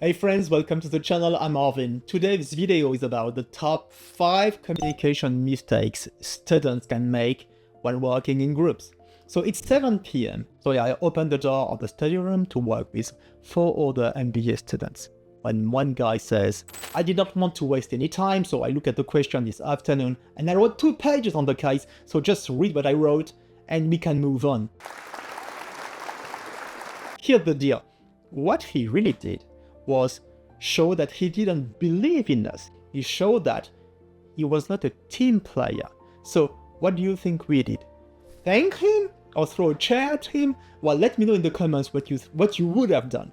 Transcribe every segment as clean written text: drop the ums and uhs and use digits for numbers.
Hey friends, welcome to the channel, I'm Arvin. Today's video is about the top 5 communication mistakes students can make when working in groups. So it's 7 p.m, so I opened the door of the study room to work with 4 other MBA students. When one guy says, I did not want to waste any time, so I look at the question this afternoon and I wrote 2 pages on the case, so just read what I wrote and we can move on. Here's the deal. What he really did was show that he didn't believe in us. He showed that he was not a team player. So what do you think we did? Thank him or throw a chair at him? Well, let me know in the comments what you would have done.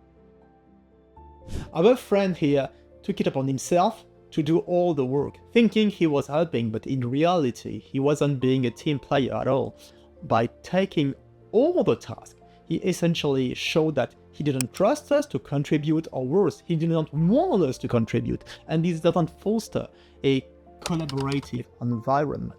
Our friend here took it upon himself to do all the work, thinking he was helping, but in reality, he wasn't being a team player at all. By taking all the tasks, he essentially showed that he didn't trust us to contribute, or worse, he didn't want us to contribute, and this doesn't foster a collaborative environment.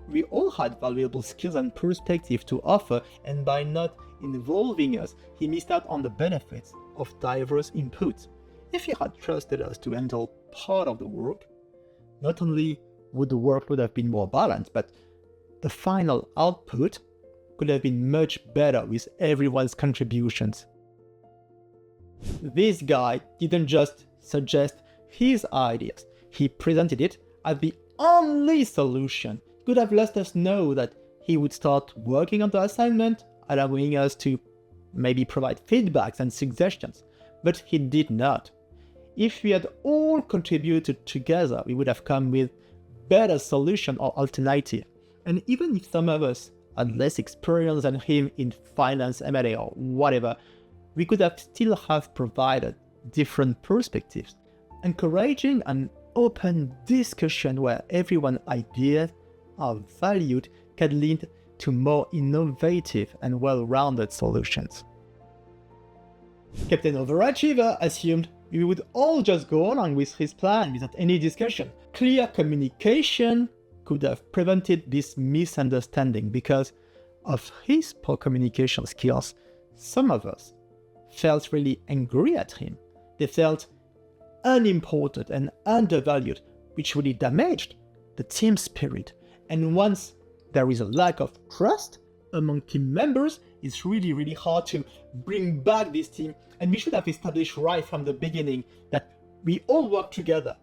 We all had valuable skills and perspective to offer, and by not involving us, he missed out on the benefits of diverse inputs. If he had trusted us to handle part of the work, not only would the workload have been more balanced, but the final output could have been much better with everyone's contributions. This guy didn't just suggest his ideas, he presented it as the only solution. Could have let us know that he would start working on the assignment, allowing us to maybe provide feedbacks and suggestions, but he did not. If we had all contributed together, we would have come with better solution or alternative. And even if some of us had less experience than him in finance, M&A or whatever, we could have still have provided different perspectives. Encouraging an open discussion where everyone's ideas are valued can lead to more innovative and well-rounded solutions. Captain Overachiever assumed we would all just go along with his plan without any discussion. Clear communication could have prevented this misunderstanding. Because of his poor communication skills, some of us felt really angry at him. They felt unimportant and undervalued, which really damaged the team spirit. And once there is a lack of trust among team members, it's really hard to bring back this team. And we should have established right from the beginning that we all work together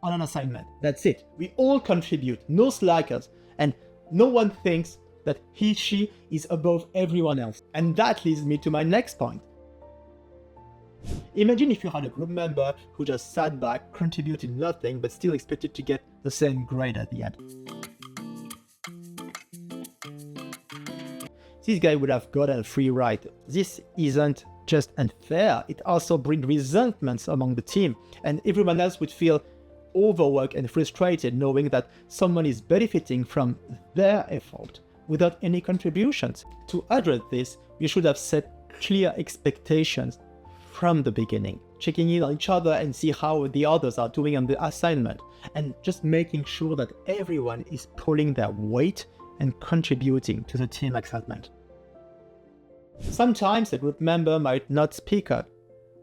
on an assignment. That's it. We all contribute, no slackers, and no one thinks that she is above everyone else. And that leads me to my next point. Imagine if you had a group member who just sat back, contributed nothing, but still expected to get the same grade at the end. This guy would have gotten a free ride. This isn't just unfair, it also brings resentments among the team, and everyone else would feel overworked and frustrated knowing that someone is benefiting from their effort without any contributions. To address this, we should have set clear expectations from the beginning, checking in on each other and see how the others are doing on the assignment, and just making sure that everyone is pulling their weight and contributing to the team excitement. Sometimes a group member might not speak up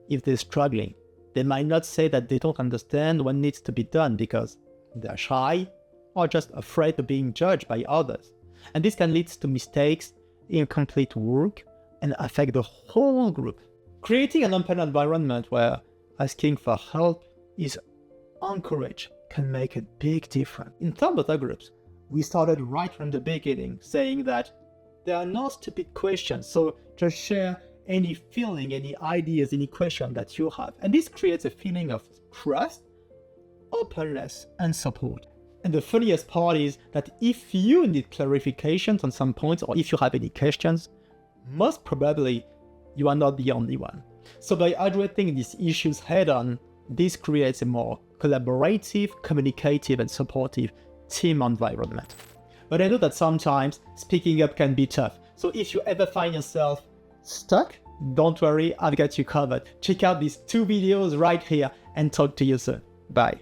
if they're struggling. They might not say that they don't understand what needs to be done because they're shy or just afraid of being judged by others. And this can lead to mistakes, incomplete work, and affect the whole group. Creating an open environment where asking for help is encouraged can make a big difference. In some other groups, we started right from the beginning saying that there are no stupid questions, so just share any feeling, any ideas, any question that you have. And this creates a feeling of trust, openness, and support. And the funniest part is that if you need clarifications on some points, or if you have any questions, most probably you are not the only one. So by addressing these issues head-on, this creates a more collaborative, communicative, and supportive team environment. But I know that sometimes speaking up can be tough. So if you ever find yourself stuck, don't worry, I've got you covered. Check out these 2 videos right here and talk to you soon. Bye.